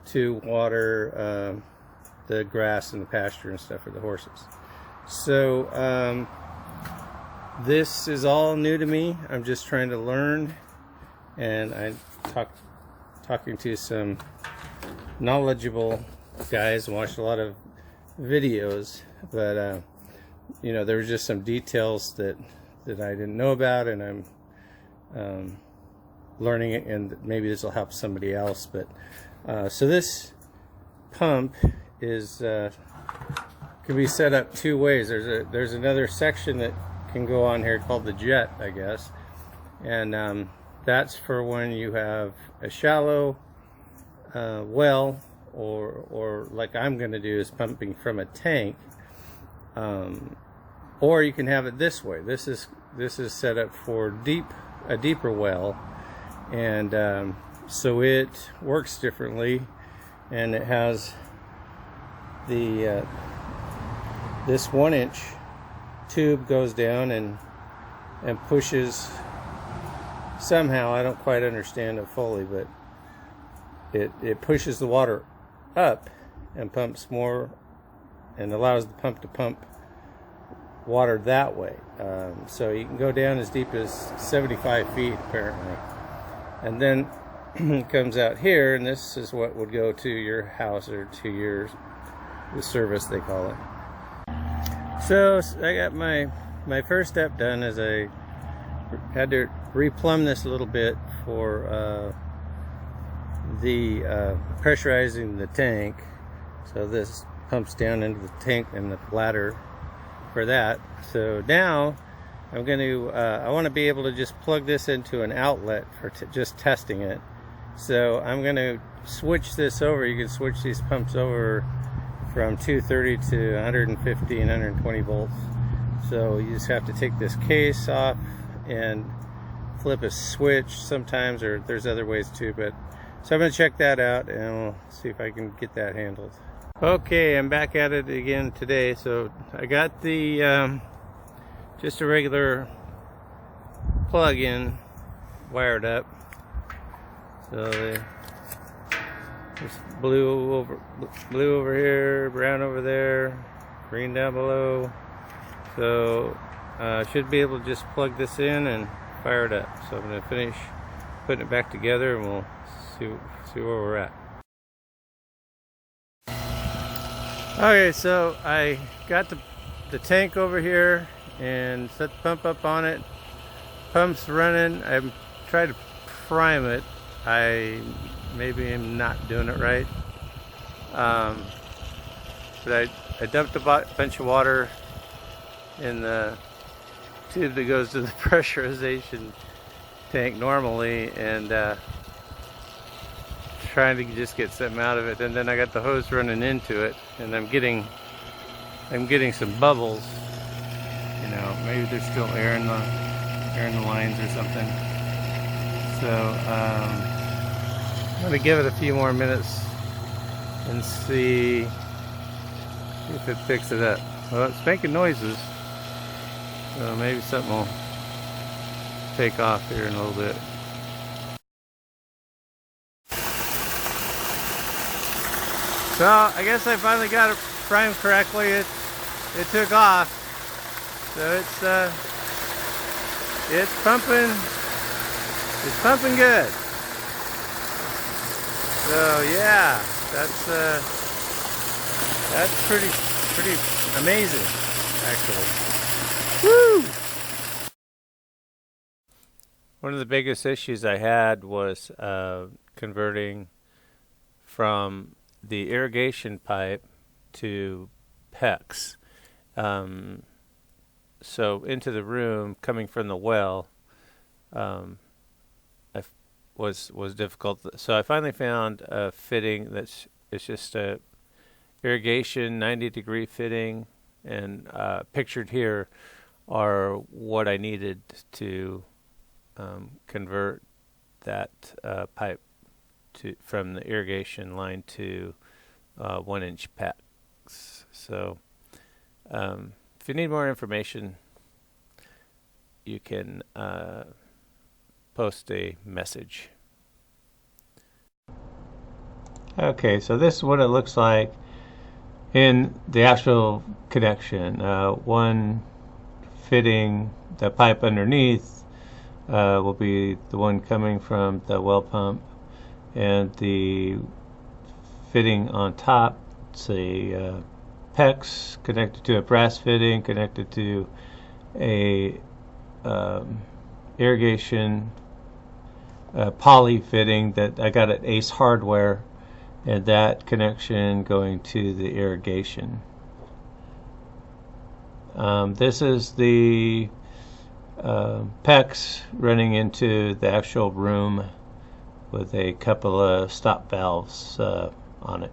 to water the grass and the pasture and stuff for the horses. So this is all new to me. I'm just trying to learn, and I'm talking to some knowledgeable guys and watched a lot of videos, but you know, there were just some details that I didn't know about, and I'm learning it, and maybe this will help somebody else. But so this pump is can be set up two ways. There's another section that can go on here called the jet, I guess, and that's for when you have a shallow well, or like I'm going to do is pumping from a tank, or you can have it this way. This is set up for a deeper well, and so it works differently, and it has the this 1-inch tube goes down and pushes somehow. I don't quite understand it fully, but it pushes the water up and pumps more and allows the pump to pump water that way. So you can go down as deep as 75 feet apparently, and then it comes out here, and this is what would go to your house or to the service they call it. So I got my first step done, as I had to replumb this a little bit for the pressurizing the tank. So this pumps down into the tank and the bladder for that. So now I'm going to I want to be able to just plug this into an outlet for just testing it. So I'm going to switch this over. You can switch these pumps over from 230 to 150 and 120 volts. So you just have to take this case off and flip a switch sometimes, or there's other ways too, but so I'm going to check that out and we'll see if I can get that handled. Okay, I'm back at it again today. So I got the just a regular plug-in wired up. So they just blue over here, brown over there, green down below. So I should be able to just plug this in and fire it up. So I'm going to finish putting it back together, and we'll see where we're at. Okay, so I got the tank over here and set the pump up on it. Pump's running. I'm trying to prime it. I maybe am not doing it right. But I dumped a bunch of water in the tube that goes to the pressurization tank normally, and trying to just get something out of it. And then I got the hose running into it, and I'm getting some bubbles. You know, maybe there's still air in the lines or something. So I'm gonna give it a few more minutes and see if it picks it up. Well, it's making noises, so maybe something will take off here in a little bit. So I guess I finally got it primed correctly. It took off. So it's pumping. It's pumping good. So yeah, that's pretty amazing, actually. Woo! One of the biggest issues I had was converting from the irrigation pipe to PEX. So into the room coming from the well was difficult. So I finally found a fitting it's just a irrigation 90-degree fitting, and pictured here are what I needed to convert that pipe from the irrigation line to 1-inch PEX. So if you need more information, you can post a message. Okay, so this is what it looks like in the actual connection. One fitting, the pipe underneath will be the one coming from the well pump, and the fitting on top, say PEX connected to a brass fitting, connected to a irrigation poly fitting that I got at Ace Hardware, and that connection going to the irrigation. This is the PEX running into the actual room with a couple of stop valves on it.